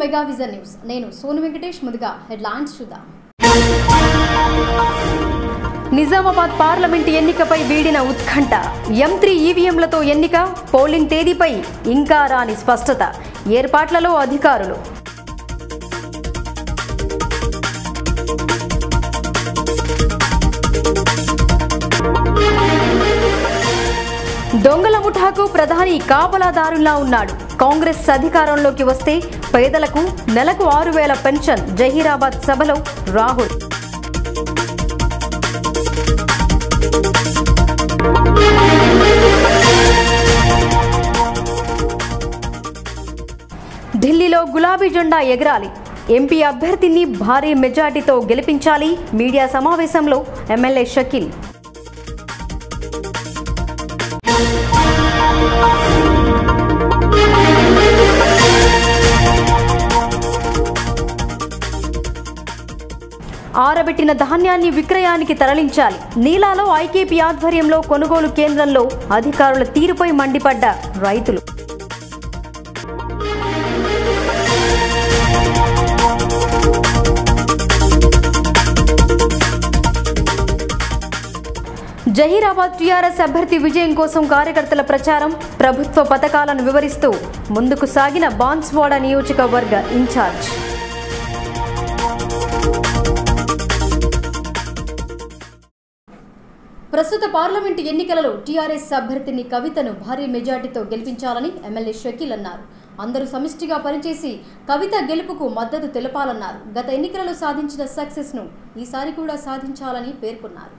Mega vision news. నేను సోను వెంకటేష్. ముందుగా headlines చూద్దాం. నిజామాబాద్ పార్లమెంట్ ఎన్నికపై వీడిన ఉత్కంఠ. M3 ఈవీఎంలతో ఎన్నిక, పోలింగ్ తేదీపై ఇంకా రాని స్పష్టత. ఏర్పాట్లలో అధికారులు. దొంగల ముఠాకు ప్రధాని కాపలాదారులా ఉన్నాడు. కాంగ్రెస్ అధికారంలోకి వస్తే పేదలకు నెలకు 6,000 పెన్షన్. జహీరాబాద్ సభలో రాహుల్. ఢిల్లీలో గులాబీ జెండా ఎగరాలి. ఎంపీ అభ్యర్థిని భారీ మెజార్టీతో గెలిపించాలి. మీడియా సమావేశంలో ఎమ్మెల్యే షకీల్. ఆరబెట్టిన ధాన్యాన్ని విక్రయానికి తరలించాలి. నీలాలో ఐకేపీ ఆధ్వర్యంలో కొనుగోలు కేంద్రంలో అధికారుల తీరుపై మండిపడ్డ రైతులు. జహీరాబాద్ టీఆర్ఎస్ అభ్యర్థి విజయం కోసం కార్యకర్తల ప్రచారం. ప్రభుత్వ పథకాలను వివరిస్తూ ముందుకు సాగిన బాన్స్వాడ నియోజకవర్గ ఇన్ఛార్జ్. ప్రస్తుత పార్లమెంటు ఎన్నికలలో టీఆర్ఎస్ అభ్యర్థిని కవితను భారీ మెజార్టీతో గెలిపించాలని ఎమ్మెల్యే షకీల్ అన్నారు. అందరూ సమిష్టిగా పనిచేసి కవిత గెలుపుకు మద్దతు తెలపాలన్నారు. గత ఎన్నికలలో సాధించిన సక్సెస్ను ఈసారి కూడా సాధించాలని పేర్కొన్నారు.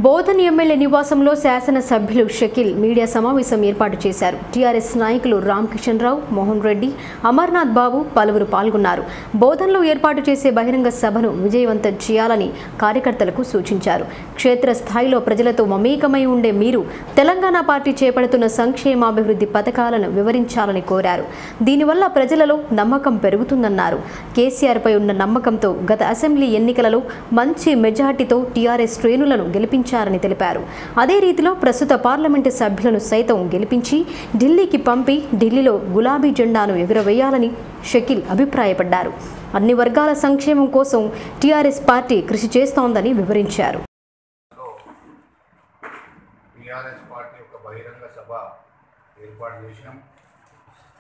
బోధన్ ఎమ్మెల్యే నివాసంలో శాసనసభ్యులు షకీల్ మీడియా సమావేశం ఏర్పాటు చేశారు. టీఆర్ఎస్ నాయకులు రామకిషన్ రావు, మోహన్ రెడ్డి, అమర్నాథ్ బాబు పలువురు పాల్గొన్నారు. బోధన్లో ఏర్పాటు చేసే బహిరంగ సభను విజయవంతం చేయాలని కార్యకర్తలకు సూచించారు. క్షేత్రస్థాయిలో ప్రజలతో మమేకమై ఉండే మీరు తెలంగాణ పార్టీ చేపడుతున్న సంక్షేమాభివృద్ధి పథకాలను వివరించాలని కోరారు. దీనివల్ల ప్రజలలో నమ్మకం పెరుగుతుందన్నారు. కేసీఆర్పై ఉన్న నమ్మకంతో గత అసెంబ్లీ ఎన్నికలలో మంచి మెజార్టీతో టీఆర్ఎస్ శ్రేణులను గెలిపించారని తెలిపారు. అదే రీతిలో ప్రస్తుత పార్లమెంటు సభ్యులను సైతం గెలిపించి ఢిల్లీకి పంపి ఢిల్లీలో గులాబీ జెండాను ఎగురవేయాలని షకీల్ అభిప్రాయపడ్డారు. అన్ని వర్గాల సంక్షేమం కోసం టీఆర్ఎస్ పార్టీ కృషి చేస్తోందని వివరించారు.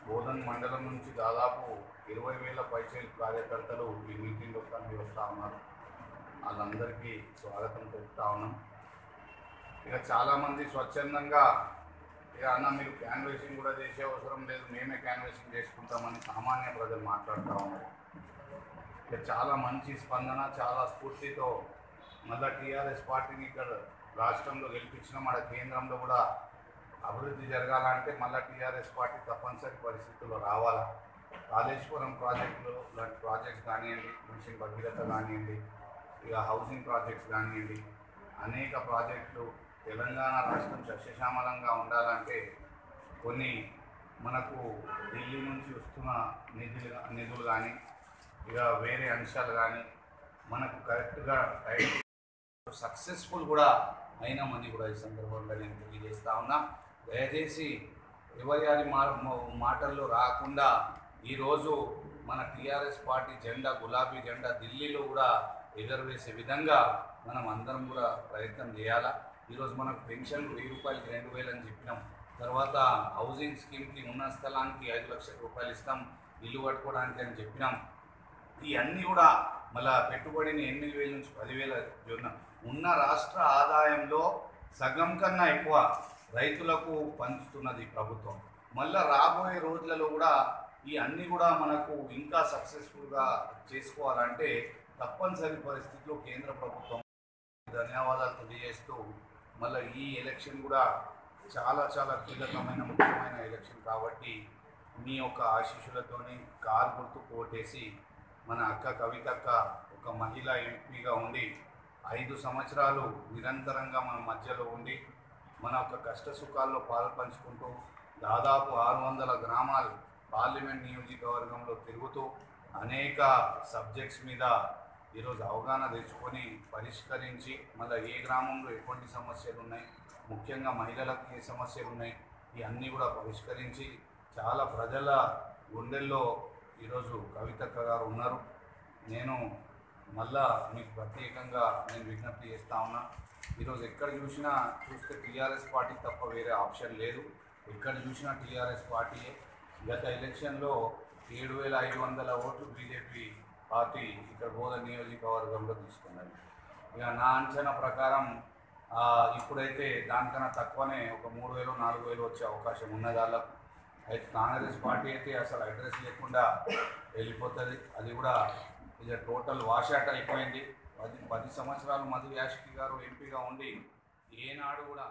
బోధన్ మండలం నుంచి దాదాపు 20,000 పైచీల కార్యకర్తలు ఈ మీటింగ్లో కలిసి వస్తూ ఉన్నారు. వాళ్ళందరికీ స్వాగతం చెప్తా ఉన్నాం. ఇక చాలామంది స్వచ్ఛందంగా ఇక అన్న మీరు క్యాన్వేసింగ్ కూడా చేసే అవసరం లేదు, మేమే క్యాన్వేసింగ్ చేసుకుంటామని సామాన్య ప్రజలు మాట్లాడుతూ ఉన్నారు. ఇక చాలా మంచి స్పందన, చాలా స్ఫూర్తితో మళ్ళీ టీఆర్ఎస్ పార్టీని ఇక్కడ రాష్ట్రంలో గెలిపించిన మన కేంద్రంలో కూడా అభివృద్ధి జరగాలంటే మళ్ళీ టీఆర్ఎస్ పార్టీ తప్పనిసరి పరిస్థితుల్లో రావాలా. కాళేశ్వరం ప్రాజెక్టులు లాంటి ప్రాజెక్ట్స్ కానివ్వండి, మిషన్ భగీరథ కానివ్వండి, ఇక హౌసింగ్ ప్రాజెక్ట్స్ కానివ్వండి, అనేక ప్రాజెక్టులు తెలంగాణ రాష్ట్రం సస్యశ్యామలంగా ఉండాలంటే కొన్ని మనకు ఢిల్లీ నుంచి వస్తున్న నిధులు కానీ ఇక వేరే అంశాలు కానీ మనకు కరెక్ట్గా టైం సక్సెస్ఫుల్ కూడా అయినామని కూడా ఈ సందర్భంగా నేను తెలియజేస్తా ఉన్నా. దయచేసి ఎవరి మాటల్లో రాకుండా ఈరోజు మన టీఆర్ఎస్ పార్టీ జెండా, గులాబీ జెండా ఢిల్లీలో కూడా ఎగరవేసే విధంగా మనం అందరం కూడా ప్రయత్నం చేయాలా. ఈరోజు మనకు పెన్షన్ 1000 రూపాయలకి 2,000 అని చెప్పినాం. తర్వాత హౌసింగ్ స్కీమ్కి ఉన్న స్థలానికి 5 లక్షల రూపాయలు ఇస్తాం, ఇల్లు కట్టుకోవడానికి అని చెప్పినాం. ఇవన్నీ కూడా మళ్ళీ పెట్టుబడిని 8,000 నుంచి 10,000 ఉన్న రాష్ట్ర ఆదాయంలో సగం కన్నా ఎక్కువ రైతులకు పంచుతున్నది ప్రభుత్వం. మళ్ళీ రాబోయే రోజులలో కూడా ఈ అన్నీ కూడా మనకు ఇంకా సక్సెస్ఫుల్గా చేసుకోవాలంటే తప్పనిసరి పరిస్థితిలో కేంద్ర ప్రభుత్వం ధన్యవాదాలు తెలియజేస్తూ మళ్ళీ ఈ ఎలక్షన్ కూడా చాలా చాలా కీలకమైన ముఖ్యమైన ఎలక్షన్ కాబట్టి మీ యొక్క ఆశీస్సులతోని కారు గుర్తుకు ఓటేసి మన అక్క కవితక్క ఒక మహిళా ఎంపీగా ఉండి 5 సంవత్సరాలు నిరంతరంగా మన మధ్యలో ఉండి మన ఒక కష్ట సుఖాల్లో పాల్పంచుకుంటూ దాదాపు 600 గ్రామాలు పార్లమెంట్ నియోజకవర్గంలో తిరుగుతూ అనేక సబ్జెక్ట్స్ మీద ఈరోజు అవగాహన తెచ్చుకొని పరిష్కరించి మళ్ళీ ఏ గ్రామంలో ఎటువంటి సమస్యలు ఉన్నాయి, ముఖ్యంగా మహిళలకు ఏ సమస్యలు ఉన్నాయి, ఇవన్నీ కూడా పరిష్కరించి చాలా ప్రజల గుండెల్లో ఈరోజు కవితక్క గారు ఉన్నారు. నేను మళ్ళా మీకు ప్రత్యేకంగా విజ్ఞప్తి చేస్తా ఉన్నా. ఈరోజు ఎక్కడ చూస్తే టీఆర్ఎస్ పార్టీ తప్ప వేరే ఆప్షన్ లేదు. ఎక్కడ చూసినా టీఆర్ఎస్ పార్టీయే. గత ఎలక్షన్లో 7,500 ఓట్లు బీజేపీ పార్టీ ఇక్కడ బోధన్ నియోజకవర్గంలో తీసుకున్నది. ఇక నా అంచనా ప్రకారం ఇప్పుడైతే దానికన్నా తక్కువనే ఒక 3,000 4,000 వచ్చే అవకాశం ఉన్నది వాళ్ళకు. అయితే కాంగ్రెస్ పార్టీ అయితే అసలు అడ్రస్ లేకుండా వెళ్ళిపోతుంది. అది కూడా ఇక టోటల్ వాషౌట్ అయిపోయింది. 10 సంవత్సరాలు మధు యాష్కి గారు ఎంపీగా ఉండి ఏనాడు కూడా.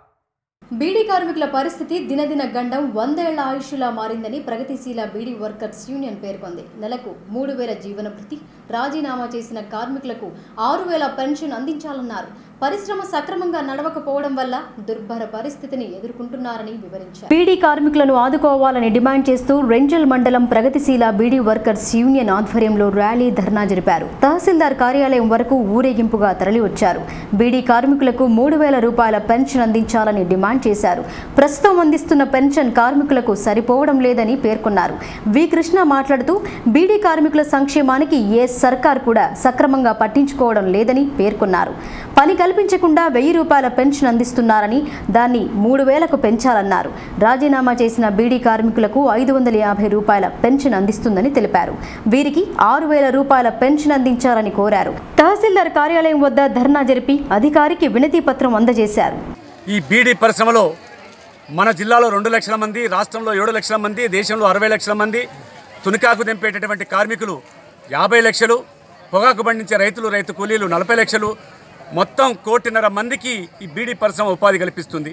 బీడీ కార్మికుల పరిస్థితి దినదిన గండం 100 ఏళ్ల ఆయుష్లా మారిందని ప్రగతిశీల బీడీ వర్కర్స్ యూనియన్ పేర్కొంది. నెలకు 3,000 జీవన భృతి, రాజీనామా చేసిన కార్మికులకు 6,000 పెన్షన్ అందించాలన్నారు. పరిశ్రమ సక్రమంగా నడవకపోవడం వల్ల దుర్భర పరిస్థితిని ఎదుర్కొంటున్నారని వివరించారు. బీడీ కార్మికులను ఆదుకోవాలని డిమాండ్ చేస్తూ రెంజల్ మండలం ప్రగతిశీల బీడీ వర్కర్స్ యూనియన్ ఆధ్వర్యంలో ర్యాలీ, ధర్నా జరిపారు. తహసీల్దార్ కార్యాలయం వరకు ఊరేగింపుగా తరలివచ్చారు. బీడీ కార్మికులకు 3,000 రూపాయల పెన్షన్ అందించాలని డిమాండ్ చేశారు. ప్రస్తుతం అందిస్తున్న పెన్షన్ కార్మికులకు సరిపోవడం లేదని పేర్కొన్నారు. వి కృష్ణ మాట్లాడుతూ బీడీ కార్మికుల సంక్షేమానికి ఏ సర్కార్ కూడా సక్రమంగా పట్టించుకోవడం లేదని పేర్కొన్నారు. పని కల్పించకుండా 1,000 రూపాయల పెన్షన్ అందిస్తున్నారని దాన్ని 3,000కు పెంచాలన్నారు. రాజీనామా చేసిన బీడీ కార్మికులకు 550 రూపాయల పెన్షన్ అందిస్తుందని తెలిపారు. వీరికి 6,000 రూపాయల పెన్షన్ అందించాలని కోరారు. తహసీల్దార్ కార్యాలయం వద్ద ధర్నా జరిపి అధికారికి వినతి పత్రం అందజేశారు. ఈ బీడీ పరిశ్రమలో మన జిల్లాలో 2 లక్షల మంది, రాష్ట్రంలో 7 లక్షల మంది, దేశంలో 60 లక్షల మంది, తునికాకు తెంపేటటువంటి కార్మికులు 50 లక్షలు, పొగాకు పండించే రైతు కూలీలు 40 లక్షలు, మొత్తం 1,50,00,000 మందికి ఈ బీడీ పరిశ్రమ ఉపాధి కల్పిస్తుంది.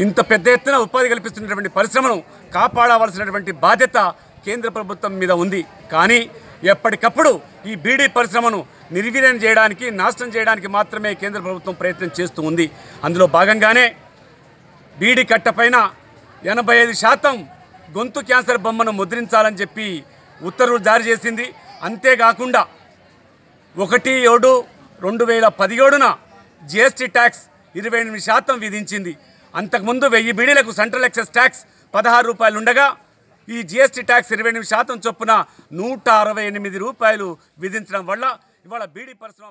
ఇంత పెద్ద ఎత్తున ఉపాధి కల్పిస్తున్నటువంటి పరిశ్రమను కాపాడవలసినటువంటి బాధ్యత కేంద్ర ప్రభుత్వం మీద ఉంది. కానీ ఎప్పటికప్పుడు ఈ బీడీ పరిశ్రమను నిర్వీర్యం చేయడానికి, నాశనం చేయడానికి మాత్రమే కేంద్ర ప్రభుత్వం ప్రయత్నం చేస్తూ ఉంది. అందులో భాగంగానే బీడీ కట్టపైన 85% గొంతు క్యాన్సర్ బొమ్మను ముద్రించాలని చెప్పి ఉత్తర్వులు జారీ చేసింది. అంతేకాకుండా 1/7/2017న జిఎస్టీ ట్యాక్స్ 28% విధించింది. అంతకుముందు 1000 బీడీలకు సెంట్రల్ ఎక్సైజ్ ట్యాక్స్ 16 రూపాయలు ఉండగా ఈ జిఎస్టీ ట్యాక్స్ 28% చొప్పున 168 రూపాయలు విధించడం వల్ల ఇవాళ బీడీ పరిశ్రమ.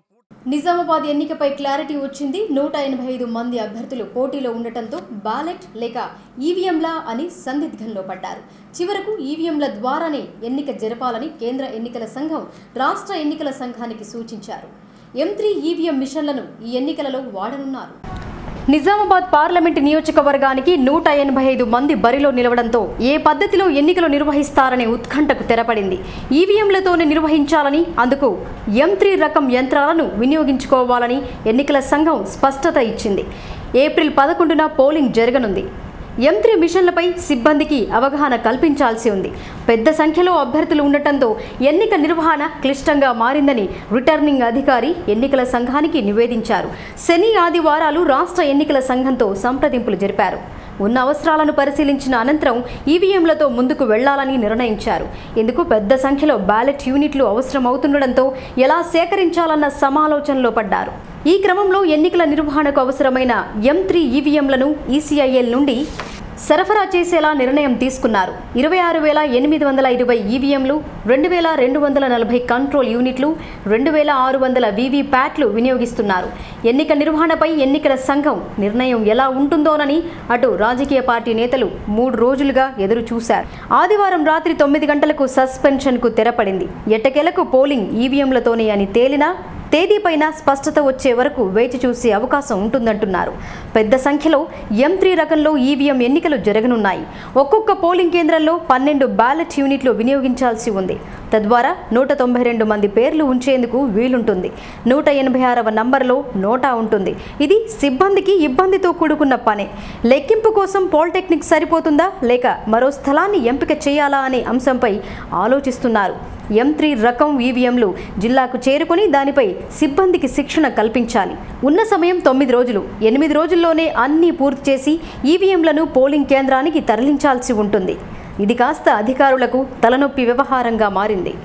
నిజామాబాద్ ఎన్నికపై క్లారిటీ వచ్చింది. 185 మంది అభ్యర్థులు పోటీలో ఉండటంతో బ్యాలెట్ లేక ఈవీఎంలా అని సందిగ్ధంలో పడ్డారు. చివరకు ఈవీఎంల ద్వారానే ఎన్నిక జరపాలని కేంద్ర ఎన్నికల సంఘం రాష్ట్ర ఎన్నికల సంఘానికి సూచించారు. M3 ఈవీఎం మిషన్లను ఈ ఎన్నికలలో వాడనున్నారు. నిజామాబాద్ పార్లమెంటు నియోజకవర్గానికి 185 మంది బరిలో నిలవడంతో ఏ పద్ధతిలో ఎన్నికలు నిర్వహిస్తారనే ఉత్కంఠకు తెరపడింది. ఈవీఎంలతోనే నిర్వహించాలని, అందుకు M3 రకం యంత్రాలను వినియోగించుకోవాలని ఎన్నికల సంఘం స్పష్టత ఇచ్చింది. ఏప్రిల్ 11న పోలింగ్ జరగనుంది. M3 మిషన్లపై సిబ్బందికి అవగాహన కల్పించాల్సి ఉంది. పెద్ద సంఖ్యలో అభ్యర్థులు ఉండటంతో ఎన్నిక నిర్వహణ క్లిష్టంగా మారిందని రిటర్నింగ్ అధికారి ఎన్నికల సంఘానికి నివేదించారు. శని, ఆదివారాలు రాష్ట్ర ఎన్నికల సంఘంతో సంప్రదింపులు జరిపారు. ఉన్న అవసరాలను పరిశీలించిన అనంతరం ఈవీఎంలతో ముందుకు వెళ్లాలని నిర్ణయించారు. ఇందుకు పెద్ద సంఖ్యలో బ్యాలెట్ యూనిట్లు అవసరమవుతుండటంతో ఎలా సేకరించాలన్న సమాలోచనలో పడ్డారు. ఈ క్రమంలో ఎన్నికల నిర్వహణకు అవసరమైన M3 ఈవీఎంలను ECIL నుండి సరఫరా చేసేలా నిర్ణయం తీసుకున్నారు. 26,820 ఈవీఎంలు, 2,240 కంట్రోల్ యూనిట్లు, 2,600 వీవీప్యాట్లు వినియోగిస్తున్నారు. ఎన్నిక నిర్వహణపై ఎన్నికల సంఘం నిర్ణయం ఎలా ఉంటుందోనని అటు రాజకీయ పార్టీ నేతలు 3 రోజులుగా ఎదురు చూశారు. ఆదివారం రాత్రి 9 గంటలకు సస్పెన్షన్కు తెరపడింది. ఎట్టకేలకు పోలింగ్ ఈవీఎంలతోనే అని తేలినా తేదీపైన స్పష్టత వచ్చే వరకు వేచి చూసే అవకాశం ఉంటుందంటున్నారు. పెద్ద సంఖ్యలో M3 రకంలో ఈవీఎం ఎన్నికలు జరగనున్నాయి. ఒక్కొక్క పోలింగ్ కేంద్రంలో 12 బ్యాలెట్ యూనిట్లు వినియోగించాల్సి ఉంది. తద్వారా 192 మంది పేర్లు ఉంచేందుకు వీలుంటుంది. 186వ నంబర్లో నోటా ఉంటుంది. ఇది సిబ్బందికి ఇబ్బందితో కూడుకున్న పనే. లెక్కింపు కోసం పాలిటెక్నిక్ సరిపోతుందా లేక మరో స్థలాన్ని ఎంపిక చేయాలా అనే అంశంపై ఆలోచిస్తున్నారు. M3 రకం ఈవీఎంలు జిల్లాకు చేరుకొని దానిపై సిబ్బందికి శిక్షణ కల్పించాలి. ఉన్న సమయం 9 రోజులు. 8 రోజుల్లోనే అన్నీ పూర్తి చేసి ఈవీఎంలను పోలింగ్ కేంద్రానికి తరలించాల్సి ఉంటుంది. ఇది కాస్త అధికారులకు తలనొప్పి వ్యవహారంగా మారింది.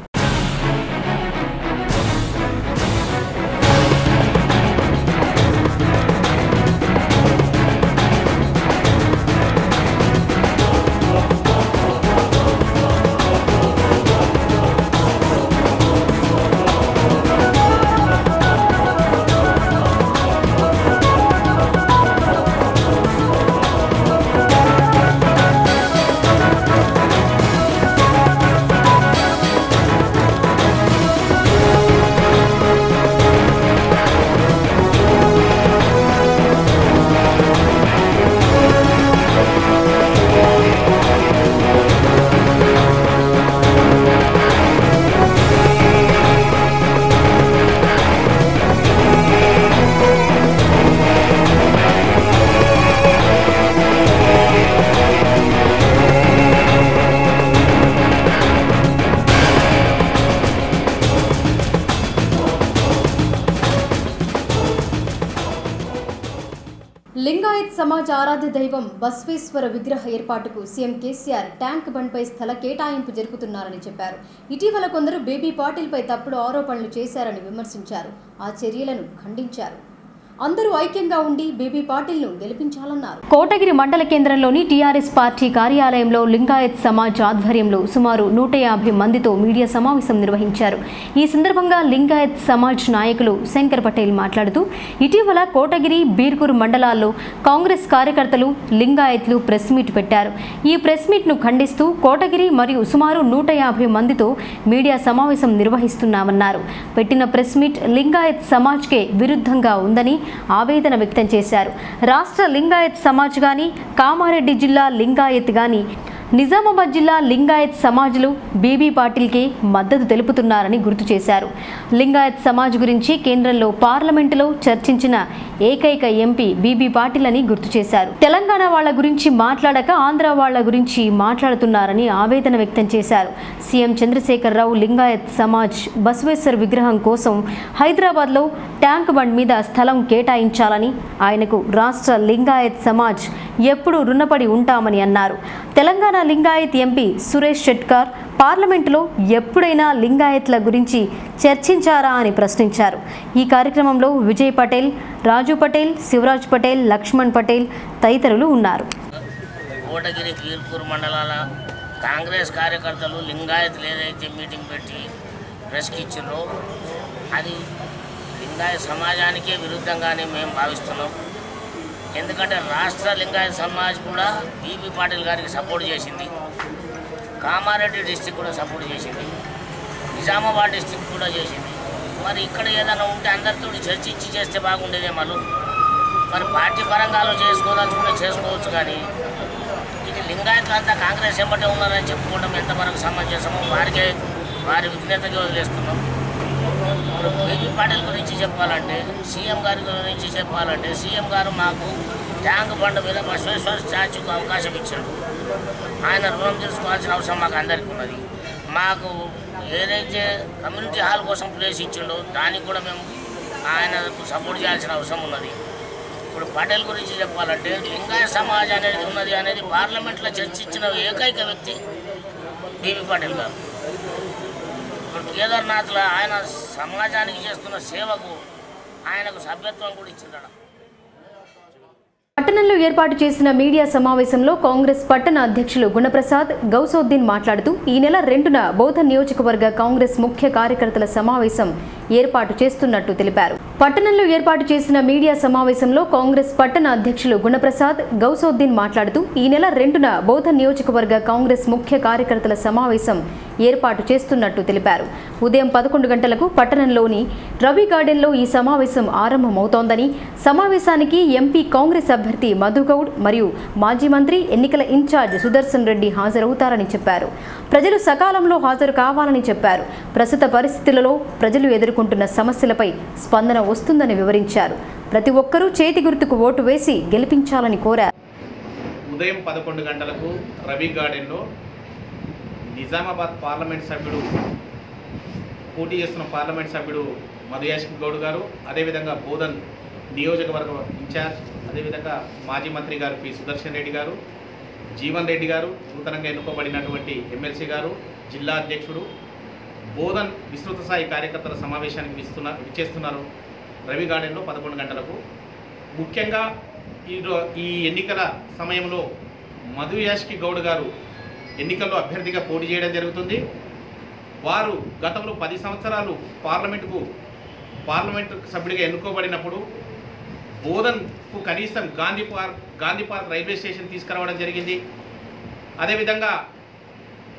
సమాజ్ ఆరాధ్య దైవం బస్వేశ్వర విగ్రహ ఏర్పాటుకు సీఎం కేసీఆర్ ట్యాంక్ బండ్పై స్థల కేటాయింపు జరుపుతున్నారని చెప్పారు. ఇటీవల కొందరు బేబీ పాటిల్పై తప్పుడు ఆరోపణలు చేశారని విమర్శించారు. ఆ చర్యలను ఖండించారు. అందరూ ఐక్యంగా ఉండి బేబీ పాటిల్ను గెలిపించాలన్నారు. కోటగిరి మండల కేంద్రంలోని టీఆర్ఎస్ పార్టీ కార్యాలయంలో లింగాయత్ సమాజ్ ఆధ్వర్యంలో సుమారు 150 మందితో మీడియా సమావేశం నిర్వహించారు. ఈ సందర్భంగా లింగాయత్ సమాజ్ నాయకులు శంకర్ పటేల్ మాట్లాడుతూ ఇటీవల కోటగిరి, బీర్కూరు మండలాల్లో కాంగ్రెస్ కార్యకర్తలు లింగాయత్లు ప్రెస్ మీట్ పెట్టారు. ఈ ప్రెస్ మీట్ను ఖండిస్తూ కోటగిరి మరియు సుమారు 150 మందితో మీడియా సమావేశం నిర్వహిస్తున్నామన్నారు. పెట్టిన ప్రెస్ మీట్ లింగాయత్ సమాజ్కే విరుద్ధంగా ఉందని ఆవేదన వ్యక్తం చేశారు. రాష్ట్ర లింగాయత్ సమాజ్ గాని, కామారెడ్డి జిల్లా లింగాయత్ గాని, నిజామాబాద్ జిల్లా లింగాయత్ సమాజ్లు బీబీ పాటిల్కే మద్దతు తెలుపుతున్నారని గుర్తు చేశారు. లింగాయత్ సమాజ్ గురించి కేంద్రంలో పార్లమెంటులో చర్చించిన ఏకైక ఎంపీ బీబీ పాటిల్ అని గుర్తు చేశారు. తెలంగాణ వాళ్ల గురించి మాట్లాడక ఆంధ్ర వాళ్ల గురించి మాట్లాడుతున్నారని ఆవేదన వ్యక్తం చేశారు. సీఎం చంద్రశేఖరరావు లింగాయత్ సమాజ్ బసవేశ్వర్ విగ్రహం కోసం హైదరాబాద్లో ట్యాంక్ బండ్ మీద స్థలం కేటాయించాలని, ఆయనకు రాష్ట్ర లింగాయత్ సమాజ్ ఎప్పుడూ రుణపడి ఉంటామని అన్నారు. తెలంగాణ లింగాయత్ ఎంపీ సురేష్ షెట్కార్ పార్లమెంటులో ఎప్పుడైనా లింగాయత్ల గురించి చర్చించారా అని ప్రశ్నించారు. ఈ కార్యక్రమంలో విజయ్ పటేల్, రాజు పటేల్, శివరాజ్ పటేల్, లక్ష్మణ్ పటేల్ తదితరులు ఉన్నారు. కోటగిరి, బీర్కూరు మండలాల కాంగ్రెస్ కార్యకర్తలు లింగాయత్లు ఏదైతే మీటింగ్ పెట్టి ప్రెస్కి ఇచ్చిండ్రో అది లింగాయత్ సమాజానికే విరుద్ధంగానే మేము భావిస్తున్నాం. ఎందుకంటే రాష్ట్ర లింగాయత్ సమాజ్ కూడా బీబీ పాటిల్ గారికి సపోర్ట్ చేసింది, కామారెడ్డి డిస్టిక్ కూడా సపోర్ట్ చేసింది, నిజామాబాద్ డిస్టిక్ కూడా చేసింది. మరి ఇక్కడ ఏదైనా ఉంటే అందరితో చర్చించి చేస్తే బాగుండేదేమో. మరి పార్టీ పరంగా చేసుకోదలుచుకుంటే చేసుకోవచ్చు, కానీ ఇది లింగాయత్లు అంతా కాంగ్రెస్ ఎంబటే ఉన్నారని చెప్పుకోవడం ఎంతవరకు సమంజసమో వారి విజ్ఞతకి వదిలేస్తున్నాం. ఇప్పుడు బీబీ పాటిల్ గురించి చెప్పాలంటే, సీఎం గారి గురించి చెప్పాలంటే, సీఎం గారు మాకు ట్యాంక్ బండ్ మీద బసవేశ్వర స్టాచ్యూకి అవకాశం ఇచ్చాడు. ఆయన రుణం తీసుకోవాల్సిన అవసరం మాకు అందరికీ ఉన్నది. మాకు ఏదైతే కమ్యూనిటీ హాల్ కోసం ప్లేస్ ఇచ్చిండో దానికి కూడా మేము ఆయనకు సపోర్ట్ చేయాల్సిన అవసరం ఉన్నది. ఇప్పుడు పటేల్ గురించి చెప్పాలంటే లింగాయత్ సమాజ్ అనేది ఉన్నది అనేది పార్లమెంట్లో చర్చించిన ఏకైక వ్యక్తి బీబీ పాటిల్ గారు. ఇప్పుడు కేదార్నాథ్లో ఆయన సమాజానికి చేస్తున్న సేవకు ఆయనకు సభ్యత్వం కూడా ఇచ్చిందట. పట్టణంలో ఏర్పాటు చేసిన మీడియా సమావేశంలో కాంగ్రెస్ పట్టణ అధ్యక్షులు గుణప్రసాద్ గౌసౌద్దీన్ మాట్లాడుతూ ఈ నెల 2న బోధన్ నియోజకవర్గ కాంగ్రెస్ ముఖ్య కార్యకర్తల సమావేశం ఏర్పాటు చేస్తున్నట్టు తెలిపారు. పట్టణంలో ఏర్పాటు చేసిన మీడియా సమావేశంలో కాంగ్రెస్ పట్టణ అధ్యక్షులు గుణప్రసాద్ గౌసౌద్దీన్ మాట్లాడుతూ ఈ నెల 2న బోధన్ నియోజకవర్గ కాంగ్రెస్ ముఖ్య కార్యకర్తల సమావేశం ఏర్పాటు చేస్తున్నట్టు తెలిపారు. ఉదయం 11 గంటలకు పట్టణంలోని రవి గార్డెన్లో ఈ సమావేశం ఆరంభమవుతోందని, సమావేశానికి ఎంపీ కాంగ్రెస్ అభ్యర్థి మధుగౌడ్ మరియు మాజీ మంత్రి ఎన్నికల ఇన్ఛార్జ్ సుదర్శన్ రెడ్డి హాజరవుతారని చెప్పారు. ప్రజలు సకాలంలో హాజరు కావాలని చెప్పారు. ప్రస్తుత పరిస్థితులలో ప్రజలు ఎదుర్కొంటున్న సమస్యలపై స్పందన వస్తుందని వివరించారు. ప్రతి ఒక్కరూ చేతి గుర్తుకు ఓటు వేసి గెలిపించాలని కోరారు. ఉదయం 11 గంటలకు రవి గార్డెన్లో నిజామాబాద్ పార్లమెంట్ సభ్యుడు పోటీ చేస్తున్న పార్లమెంట్ సభ్యుడు మధుయాష్కి గౌడ్ గారు, అదేవిధంగా బోధన్ నియోజకవర్గ ఇన్ఛార్జ్, అదేవిధంగా మాజీ మంత్రి గారు పి సుదర్శన్ రెడ్డి గారు, జీవన్ రెడ్డి గారు, నూతనంగా ఎన్నుకోబడినటువంటి ఎమ్మెల్సీ గారు, జిల్లా అధ్యక్షుడు బోధన్ విస్తృత స్థాయి కార్యకర్తల సమావేశానికి విచ్చేస్తున్నారు రవి గార్డెన్లో 11 గంటలకు. ముఖ్యంగా ఈ ఎన్నికల సమయంలో మధుయాష్కి గౌడ్ గారు ఎన్నికల్లో అభ్యర్థిగా పోటీ చేయడం జరుగుతుంది. వారు గతంలో 10 సంవత్సరాలు పార్లమెంటు సభ్యుడిగా ఎన్నుకోబడినప్పుడు బోధన్కు కనీసం గాంధీ పార్క్ రైల్వే స్టేషన్ తీసుకురావడం జరిగింది. అదేవిధంగా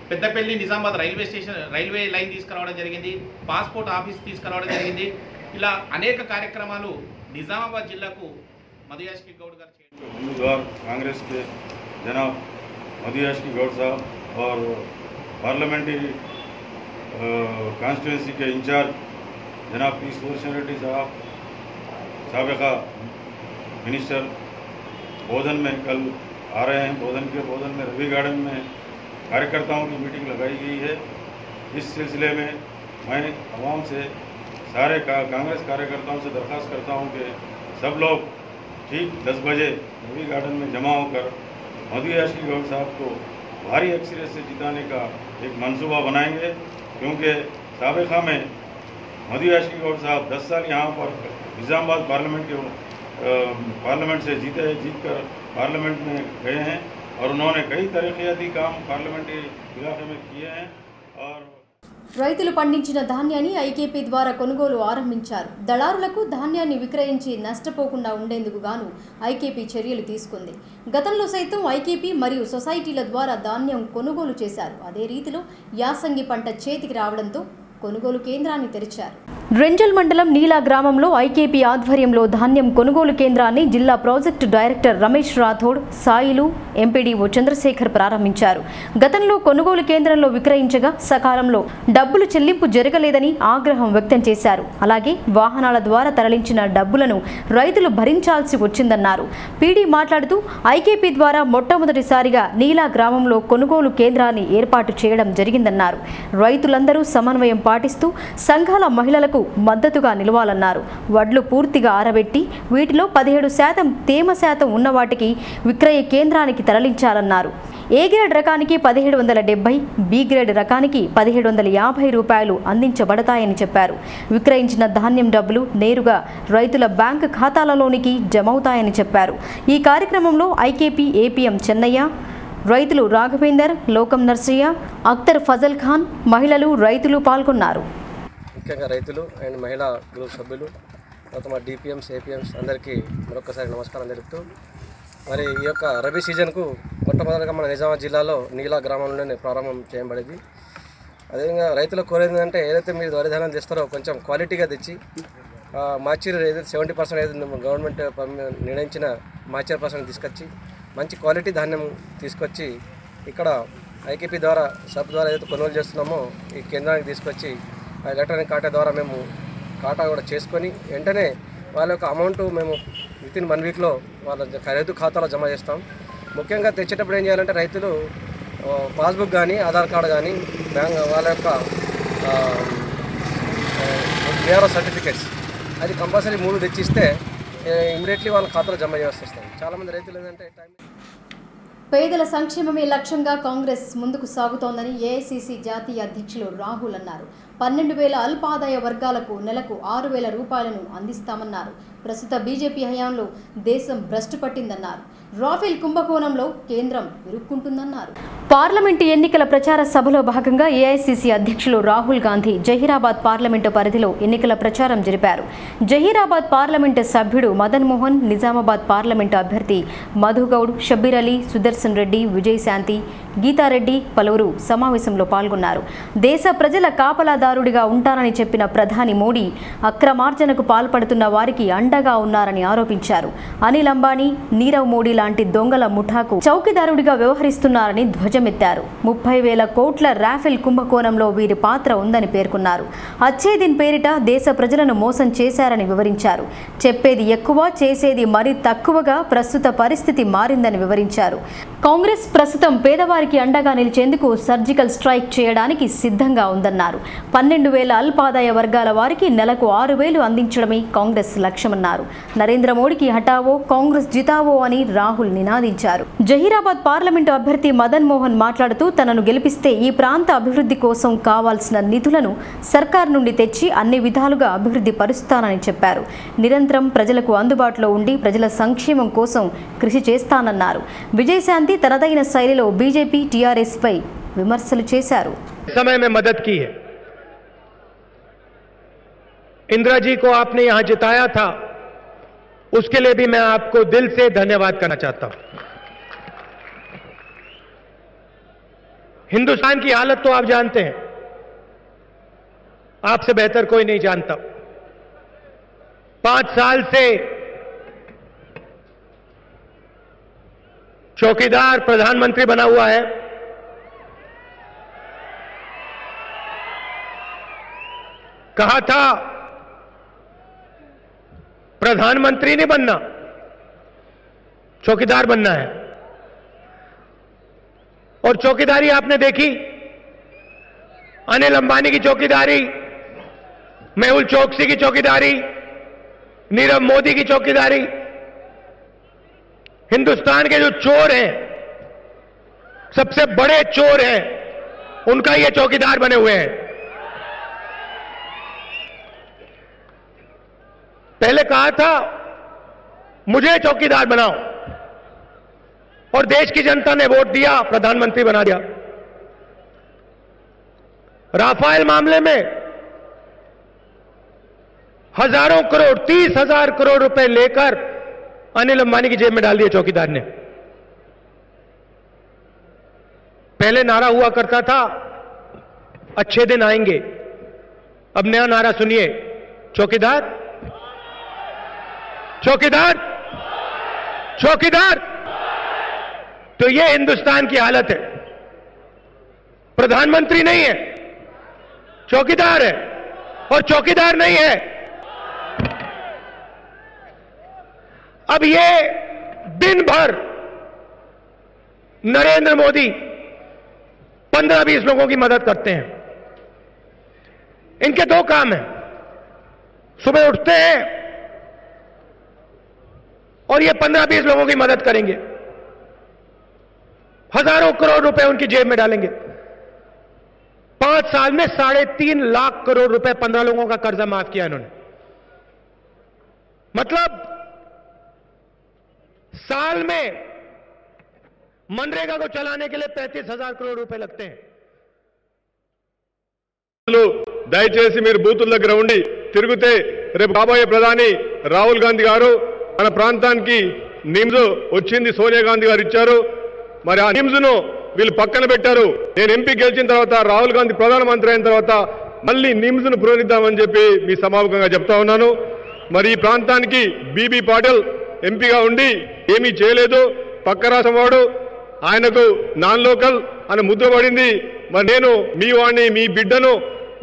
పెద్దపల్లి నిజామాబాద్ రైల్వే లైన్ తీసుకురావడం జరిగింది, పాస్పోర్ట్ ఆఫీస్ తీసుకురావడం జరిగింది. ఇలా అనేక కార్యక్రమాలు నిజామాబాద్ జిల్లాకు మధుయాష్కి గౌడ్ గారు उम्मीदवार कांग्रेस के जनाब मधुयाष्की गौड साहब और पार्लियामेंट्री कॉन्स्टिट्यूंसी के इंचार्ज जनाब पी सुदर्शन रेड्डी साहब, साबिका मिनिस्टर बोधन में कल आ रहे हैं। बोधन में रवि गार्डन में कार्यकर्ताओं की मीटिंग लगाई गई है। इस सिलसिले में मैं आवाम से सारे कांग्रेस कार्यकर्ताओं से दरख्वास्त करता हूं कि सब लोग ठीक 10 बजे रवि गार्डन में जमा होकर मधु याशी गौड़ साहब को भारी अक्सरियत से जिताने का एक मंसूबा बनाएंगे, क्योंकि साबिक़ा में मधु याशी गौड़ साहब 10 साल यहाँ पर निज़ामाबाद पार्लियामेंट से जीतकर पार्लियामेंट में गए हैं और उन्होंने कई तरक्याती काम पार्लियामेंट्री इलाके में किए हैं। और రైతులు పండించిన ధాన్యాన్ని ఐకేపీ ద్వారా కొనుగోలు ఆరంభించారు. దళారులకు ధాన్యాన్ని విక్రయించి నష్టపోకుండా ఉండేందుకు గాను ఐకేపీ చర్యలు తీసుకుంది. గతంలో సైతం ఐకేపీ మరియు సొసైటీల ద్వారా ధాన్యం కొనుగోలు చేశారు. అదే రీతిలో యాసంగి పంట చేతికి రావడంతో కొనుగోలు కేంద్రాన్ని తెరిచారు. రెంజల్ మండలం నీలా గ్రామంలో ఐకేపీ ఆధ్వర్యంలో ధాన్యం కొనుగోలు కేంద్రాన్ని జిల్లా project director Ramesh Rathod, Sailu, MPDO Chandrashekar ప్రారంభించారు. గతంలో కొనుగోలు కేంద్రంలో విక్రయించగా సకాలంలో డబ్బులు చెల్లింపు జరగలేదని ఆగ్రహం వ్యక్తం చేశారు. అలాగే వాహనాల ద్వారా తరలించిన డబ్బులను రైతులు భరించాల్సి వచ్చిందన్నారు. పీడీ మాట్లాడుతూ ఐకేపీ ద్వారా మొట్టమొదటిసారిగా నీలా గ్రామంలో కొనుగోలు కేంద్రాన్ని ఏర్పాటు చేయడం జరిగిందన్నారు. రైతులందరూ సమన్వయం పాటిస్తూ సంఘాల మహిళలకు మద్దతుగా నిలవాలన్నారు. వడ్లు పూర్తిగా ఆరబెట్టి వీటిలో 17% తేమ శాతం ఉన్న వాటికి విక్రయ కేంద్రానికి తరలించాలన్నారు. ఏ గ్రేడ్ రకానికి 1770, బి గ్రేడ్ రకానికి 1750 రూపాయలు అందించబడతాయని చెప్పారు. విక్రయించిన ధాన్యం డబ్బులు నేరుగా రైతుల బ్యాంకు ఖాతాలలోనికి జమవుతాయని చెప్పారు. ఈ కార్యక్రమంలో ఐకేపీ ఏపీఎం చెన్నయ్య, రైతులు రాఘవేందర్, లోకం నర్సయ్య, అఖ్తర్ ఫజల్ ఖాన్, మహిళలు, రైతులు పాల్గొన్నారు. ముఖ్యంగా రైతులు అండ్ మహిళా గ్రూప్ సభ్యులు, తర్వాత మా డిపిఎంస్, ఏపీఎంస్ అందరికీ మరొకసారి నమస్కారం తెలుపుతూ, మరి ఈ యొక్క రబీ సీజన్కు మొట్టమొదటిగా మన నిజామాబాద్ జిల్లాలో నీలా గ్రామంలోనే ప్రారంభం చేయబడింది. అదేవిధంగా రైతులకు కోరేది అంటే ఏదైతే మీరు వరి ధాన్యం తెస్తారో కొంచెం క్వాలిటీగా తెచ్చి మాచూర్ ఏదైతే 70% ఏదైతే గవర్నమెంట్ నిర్ణయించిన మాచూర్ పర్సెంట్ తీసుకొచ్చి మంచి క్వాలిటీ ధాన్యం తీసుకొచ్చి ఇక్కడ ఐకేపీ ద్వారా సబ్ ద్వారా ఏదైతే కొనుగోలు చేస్తున్నామో ఈ కేంద్రానికి తీసుకొచ్చి ఎలక్ట్రానిక్ కాటా ద్వారా మేము కాటా కూడా చేసుకొని వెంటనే వాళ్ళ యొక్క అమౌంట్ మేము వితిన్ 1 వీక్లో వాళ్ళ రైతు ఖాతాలో జమ చేస్తాం. ముఖ్యంగా తెచ్చేటప్పుడు ఏం చేయాలంటే రైతులు పాస్బుక్ కానీ ఆధార్ కార్డు కానీ బ్యాంక్ వాళ్ళ యొక్క ఏఆర్ఓ సర్టిఫికేట్స్ అది కంపల్సరీ 3 తెచ్చిస్తే ఇమీడియట్లీ వాళ్ళ ఖాతాలో జమ చేస్తాం. చాలామంది రైతులు ఏంటంటే పేదల సంక్షేమమే లక్ష్యంగా కాంగ్రెస్ ముందుకు సాగుతోందని ఏఐసీసీ జాతీయ అధ్యక్షులు రాహుల్ అన్నారు. 12,000 అల్పాదాయ వర్గాలకు నెలకు 6,000 రూపాయలను అందిస్తామన్నారు. ప్రస్తుత బీజేపీ హయాంలో దేశం భ్రష్టు పట్టిందన్నారు. రాఫెల్ కుంభకోణంలో కేంద్రం ఇరుక్కుంటుందన్నారు. పార్లమెంటు ఎన్నికల ప్రచార సభలో భాగంగా ఏఐసీసీ అధ్యక్షులు రాహుల్ గాంధీ జహీరాబాద్ పార్లమెంటు పరిధిలో ఎన్నికల ప్రచారం జరిపారు. జహీరాబాద్ పార్లమెంటు సభ్యుడు మదన్ మోహన్, నిజామాబాద్ పార్లమెంటు అభ్యర్థి మధుగౌడ్, షబ్బీర్ అలీ, సుదర్శన్ రెడ్డి, విజయశాంతి, గీతారెడ్డి పలువురు సమావేశంలో పాల్గొన్నారు. దేశ ప్రజల కాపలాదారుడిగా ఉంటారని చెప్పిన ప్రధాని మోడీ అక్రమార్జనకు పాల్పడుతున్న వారికి అండగా ఉన్నారని ఆరోపించారు. అనిల్ అంబానీ, నీరవ్ మోడీ లాంటి దొంగల ముఠాకు చౌకీదారుడిగా వ్యవహరిస్తున్నారని ధ్వజమెత్తారు. 30,000 కోట్ల రాఫెల్ కుంభకోణంలో వీరి పాత్ర ఉందని పేర్కొన్నారు. అచ్చేదిన్ పేరిట దేశ ప్రజలను మోసం చేశారని వివరించారు. చెప్పేది ఎక్కువ, చేసేది మరీ తక్కువగా ప్రస్తుత పరిస్థితి మారిందని వివరించారు. కాంగ్రెస్ ప్రస్తుతం పేదవారికి అండగా నిలిచేందుకు సర్జికల్ స్ట్రైక్ చేయడానికి సిద్ధంగా ఉందన్నారు. 12,000 అల్పాదాయ వర్గాల వారికి నెలకు 6,000 అందించడమే కాంగ్రెస్ లక్ష్యమన్నారు. నరేంద్ర మోడీకి హటావో, కాంగ్రెస్ జితావో అని రాహుల్ నినాదించారు. జహీరాబాద్ పార్లమెంటు అభ్యర్థి మదన్ మోహన్ మాట్లాడుతూ తనను గెలిపిస్తే ఈ ప్రాంత అభివృద్ధి కోసం కావాల్సిన నిధులను సర్కార్ నుండి తెచ్చి అన్ని విధాలుగా అభివృద్ధి పరుస్తానని చెప్పారు. నిరంతరం ప్రజలకు అందుబాటులో ఉండి ప్రజల సంక్షేమం కోసం కృషి చేస్తానన్నారు. విజయశాంతి తనదైన శైలిలో బీజేపీ, టీఆర్ఎస్ పై విమర్శలు చేశారు. समय में मदद की है। इंदिरा जी को आपने यहां जिताया था, उसके लिए भी मैं आपको दिल से धन्यवाद करना चाहता हूं। हिंदुस्तान की हालत तो आप जानते हैं, आपसे बेहतर कोई नहीं जानता। 5 साल से चौकीदार प्रधानमंत्री बना हुआ है। कहा था प्रधानमंत्री नहीं बनना, चौकीदार बनना है। और चौकीदारी आपने देखी, अनिल अंबानी की चौकीदारी, मेहुल चोकसी की चौकीदारी, नीरव मोदी की चौकीदारी, हिंदुस्तान के जो चोर हैं, सबसे बड़े चोर हैं, उनका ये चौकीदार बने हुए हैं। पहले कहा था मुझे चौकीदार बनाओ, और देश की जनता ने वोट दिया, प्रधानमंत्री बना दिया। राफेल मामले में हजारों करोड़, 30,000 करोड़ रुपए लेकर अनिल अंबानी की जेब में डाल दिए चौकीदार ने। पहले नारा हुआ करता था अच्छे दिन आएंगे, अब नया नारा सुनिए, चौकीदार चौकीदार चौकीदार। तो यह हिंदुस्तान की हालत है। प्रधानमंत्री नहीं है, चौकीदार है, और चौकीदार नहीं है। अब ये दिन भर नरेंद्र मोदी 15-20 लोगों की मदद करते हैं। इनके दो काम हैं, सुबह उठते हैं और ये 15-20 लोगों की मदद करेंगे, हजारों करोड़ रुपए उनकी जेब में डालेंगे। 5 साल में 3.5 लाख करोड़ रुपए 15 लोगों का कर्जा माफ किया इन्होंने। मतलब साल में मनरेगा को चलाने के लिए 35,000 करोड़ रुपए लगते हैं। దయచేసి మీరు బూతుల దగ్గర ఉండి తిరిగితే రేపు కాబోయే ప్రధాని రాహుల్ గాంధీ గారు మన ప్రాంతానికి నిమ్స్ వచ్చింది, సోనియా గాంధీ గారు ఇచ్చారు. మరి ఆ నిమ్స్ ను వీళ్ళు పక్కన పెట్టారు. నేను ఎంపీ గెలిచిన తర్వాత రాహుల్ గాంధీ ప్రధానమంత్రి అయిన తర్వాత మళ్ళీ నిమ్స్ ను పునరుద్ధరిద్దామని చెప్పి మీ సమావేశంగా చెప్తా ఉన్నాను. మరి ఈ ప్రాంతానికి బీబీ పాటిల్ ఎంపీగా ఉండి ఏమీ చేయలేదు, పక్క రాష్ట్రం వాడు, ఆయనకు నాన్ లోకల్ అని ముద్ర పడింది. మరి నేను మీ వాడిని, మీ బిడ్డను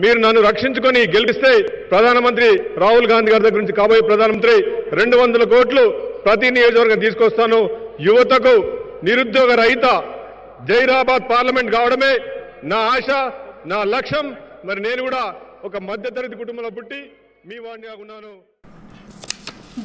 మీరు నన్ను రక్షించుకొని గెలిపిస్తే ప్రధానమంత్రి రాహుల్ గాంధీ గారి దగ్గర నుంచి కాబోయే ప్రధానమంత్రి 200 కోట్లు ప్రతి నియోజకవర్గం తీసుకొస్తాను. యువతకు నిరుద్యోగ రహిత జైరాబాద్ పార్లమెంట్ కావడమే నా ఆశ, నా లక్ష్యం. మరి నేను కూడా ఒక మధ్యతరగతి కుటుంబంలో పుట్టి మీ వాడినిగా ఉన్నాను.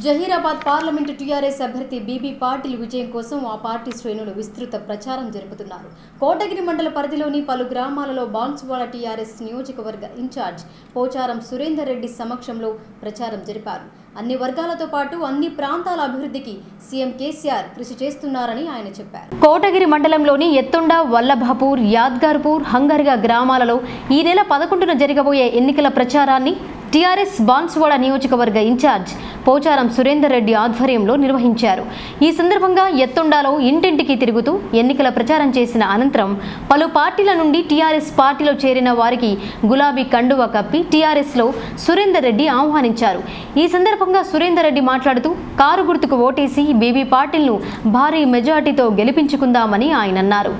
జహీరాబాద్ పార్లమెంటు టీఆర్ఎస్ అభ్యర్థి బీబీ పాటిల్ విజయం కోసం ఆ పార్టీ శ్రేణులు విస్తృత ప్రచారం జరుపుతున్నారు. కోటగిరి మండల పరిధిలోని పలు గ్రామాలలో బాన్సువాడ టీఆర్ఎస్ నియోజకవర్గ ఇన్ఛార్జ్ పోచారం సురేందర్ రెడ్డి సమక్షంలో ప్రచారం జరిపారు. అన్ని వర్గాలతో పాటు అన్ని ప్రాంతాల అభివృద్ధికి సీఎం కేసీఆర్ కృషి చేస్తున్నారని ఆయన చెప్పారు. కోటగిరి మండలంలోని ఎత్తుండ, వల్లభాపూర్, యాద్గార్పూర్, హంగర్గా గ్రామాలలో ఈ నెల 11న జరగబోయే ఎన్నికల ప్రచారాన్ని టీఆర్ఎస్ బాన్సువాడ నియోజకవర్గ ఇన్ఛార్జ్ పోచారం సురేందర్ రెడ్డి ఆధ్వర్యంలో నిర్వహించారు. ఈ సందర్భంగా ఎత్తుండాలో ఇంటింటికి తిరుగుతూ ఎన్నికల ప్రచారం చేసిన అనంతరం పలు పార్టీల నుండి టీఆర్ఎస్ పార్టీలో చేరిన వారికి గులాబీ కండువా కప్పి టీఆర్ఎస్లో సురేందర్ రెడ్డి ఆహ్వానించారు. ఈ సందర్భంగా సురేందర్ రెడ్డి మాట్లాడుతూ కారు గుర్తుకు ఓటేసి బీబీ పాటిల్ను భారీ మెజార్టీతో గెలిపించుకుందామని ఆయన అన్నారు.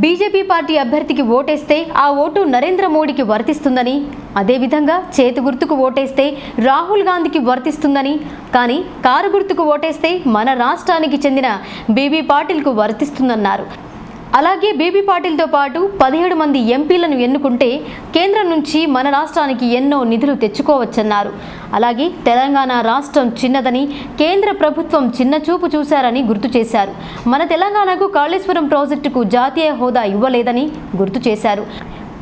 బీజేపీ పార్టీ అభ్యర్థికి ఓటేస్తే ఆ ఓటు నరేంద్ర మోడీకి వర్తిస్తుందని, అదేవిధంగా చేతి గుర్తుకు ఓటేస్తే రాహుల్ గాంధీకి వర్తిస్తుందని, కానీ కారు గుర్తుకు ఓటేస్తే మన రాష్ట్రానికి చెందిన బీబీ పాటిల్కు వర్తిస్తుందన్నారు. అలాగే బీబీ పాటిల్తో పాటు 17 మంది ఎంపీలను ఎన్నుకుంటే కేంద్రం నుంచి మన రాష్ట్రానికి ఎన్నో నిధులు తెచ్చుకోవచ్చన్నారు. అలాగే తెలంగాణ రాష్ట్రం చిన్నదని కేంద్ర ప్రభుత్వం చిన్న చూపు చూశారని గుర్తు చేశారు. మన తెలంగాణకు కాళేశ్వరం ప్రాజెక్టుకు జాతీయ హోదా ఇవ్వలేదని గుర్తు చేశారు.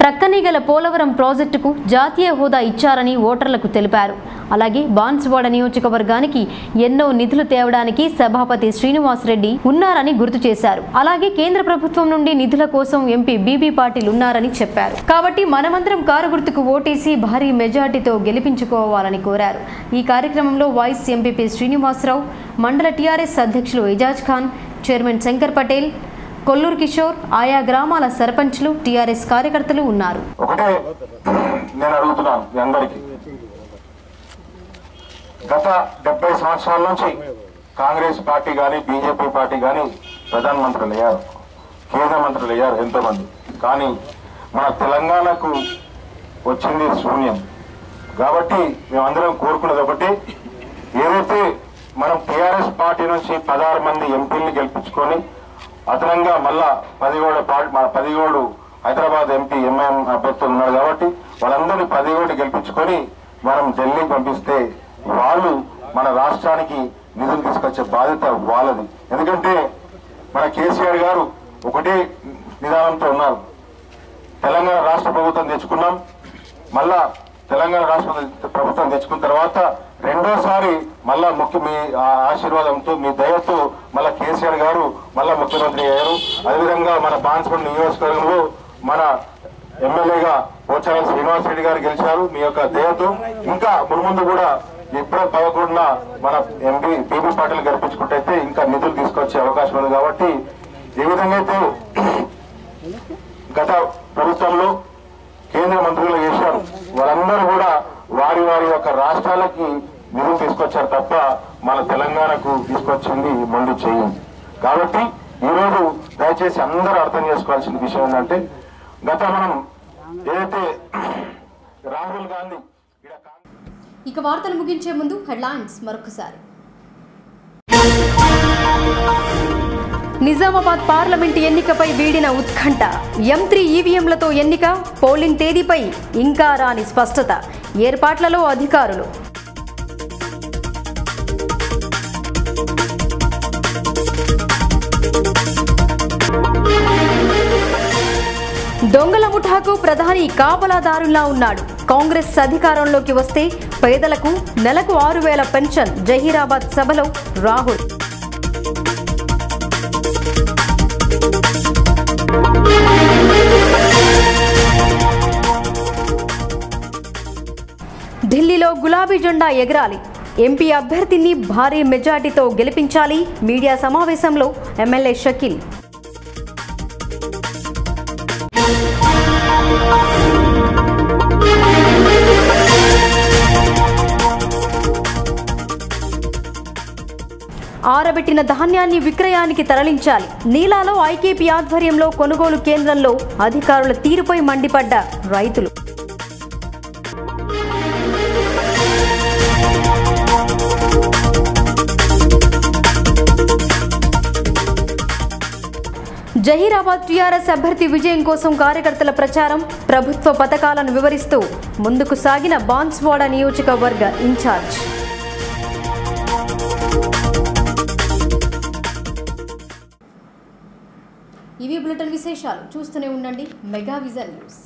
ప్రక్కనే గల పోలవరం ప్రాజెక్టుకు జాతీయ హోదా ఇచ్చారని ఓటర్లకు తెలిపారు. అలాగే బాన్సువాడ నియోజకవర్గానికి ఎన్నో నిధులు తేవడానికి సభాపతి శ్రీనివాసరెడ్డి ఉన్నారని గుర్తు చేశారు. అలాగే కేంద్ర ప్రభుత్వం నుండి నిధుల కోసం ఎంపీ బీబీ పాటిల్ ఉన్నారని చెప్పారు. కాబట్టి మనమందరం కారు గుర్తుకు ఓటేసి భారీ మెజార్టీతో గెలిపించుకోవాలని కోరారు. ఈ కార్యక్రమంలో వైస్ ఎంపీపీ శ్రీనివాసరావు, మండల టీఆర్ఎస్ అధ్యక్షులు ఎజాజ్ ఖాన్, చైర్మన్ శంకర్ పటేల్, కొల్లూరు కిషోర్, ఆయా గ్రామాల సర్పంచ్లు, టీఆర్ఎస్ కార్యకర్తలు ఉన్నారు. ఒకటే నేను అడుగుతున్నాను మీ అందరికీ, గత 70 సంవత్సరాల నుంచి కాంగ్రెస్ పార్టీ కానీ బీజేపీ పార్టీ కానీ ప్రధానమంత్రులు అయ్యారు, కేంద్ర మంత్రులు అయ్యారు ఎంతోమంది. కానీ మన తెలంగాణకు వచ్చింది శూన్యం. కాబట్టి మేమందరం కోరుకున్నది ఒకటి, ఏదైతే మనం టీఆర్ఎస్ పార్టీ నుంచి 16 మంది ఎంపీలను గెలిపించుకొని అదనంగా మళ్ళా 17 హైదరాబాద్ ఎంపీ ఎంఐఎం అభ్యర్థులు ఉన్నారు. కాబట్టి వాళ్ళందరినీ 17 గెలిపించుకొని మనం ఢిల్లీకి పంపిస్తే వాళ్ళు మన రాష్ట్రానికి నిధులు తీసుకొచ్చే బాధ్యత వాళ్ళది. ఎందుకంటే మన కేసీఆర్ గారు ఒకటే నిదానంతో ఉన్నారు. తెలంగాణ రాష్ట్ర ప్రభుత్వం తెచ్చుకున్నాం, మళ్ళా తెలంగాణ రాష్ట్ర ప్రభుత్వం తెచ్చుకున్న తర్వాత రెండోసారి మళ్ళా మీ ఆశీర్వాదంతో మీ దయతో మళ్ళా కేసీఆర్ గారు మళ్ళా ముఖ్యమంత్రి అయ్యారు. అదేవిధంగా మన బాన్స్పల్లి నియోజకవర్గంలో మన ఎమ్మెల్యేగా పోచారం శ్రీనివాస్ రెడ్డి గారు గెలిచారు మీ యొక్క దయతో. ఇంకా మున్ముందు కూడా ఎప్పుడో 11న మన ఎంపీ పీపీ పాటిల్ గెలిపించుకుంటే ఇంకా నిధులు తీసుకొచ్చే అవకాశం ఉంది. కాబట్టి ఏ విధంగా అయితే గత ప్రభుత్వంలో కేంద్ర మంత్రులు చేశారు, వాళ్ళందరూ కూడా వారి వారి యొక్క రాష్ట్రాలకి నిధులు తీసుకొచ్చారు తప్ప మన తెలంగాణకు తీసుకొచ్చింది మొండి చేయింది. కాబట్టి ఈరోజు దయచేసి అందరూ అర్థం చేసుకోవాల్సిన విషయం ఏంటంటే మనం ఏదైతే రాహుల్ గాంధీ ఇక వార్తలు ముగించే ముందు హెడ్లైన్స్ మరొకసారి. నిజామాబాద్ పార్లమెంటు ఎన్నికపై వీడిన ఉత్కంఠ. M3 ఈవీఎంలతో ఎన్నిక, పోలింగ్ తేదీపై ఇంకా రాని స్పష్టత. ఏర్పాట్లలో అధికారులు. దొంగల ముఠాకు ప్రధాని కాపలాదారులా ఉన్నాడు. కాంగ్రెస్ అధికారంలోకి వస్తే పేదలకు నెలకు 6,000 పెన్షన్. జహీరాబాద్ సభలో రాహుల్. ఢిల్లీలో గులాబీ జెండా ఎగరాలి. ఎంపీ అభ్యర్థిని భారీ మెజార్టీతో గెలిపించాలి. మీడియా సమావేశంలో ఎమ్మెల్యే షకీల్. ఆరబెట్టిన ధాన్యాన్ని విక్రయానికి తరలించాలి. నీలాలో ఐకేపీ ఆధ్వర్యంలో కొనుగోలు కేంద్రంలో అధికారుల తీరుపై మండిపడ్డ రైతులు. జహీరాబాద్ టీఆర్ఎస్ అభ్యర్థి విజయం కోసం కార్యకర్తల ప్రచారం. ప్రభుత్వ పథకాలను వివరిస్తూ ముందుకు సాగిన బాన్స్వాడ నియోజకవర్గ ఇన్ఛార్జ్. ఇవి బులెటిన్ విశేషాలు. చూస్తూనే ఉండండి మెగా విజన్ న్యూస్.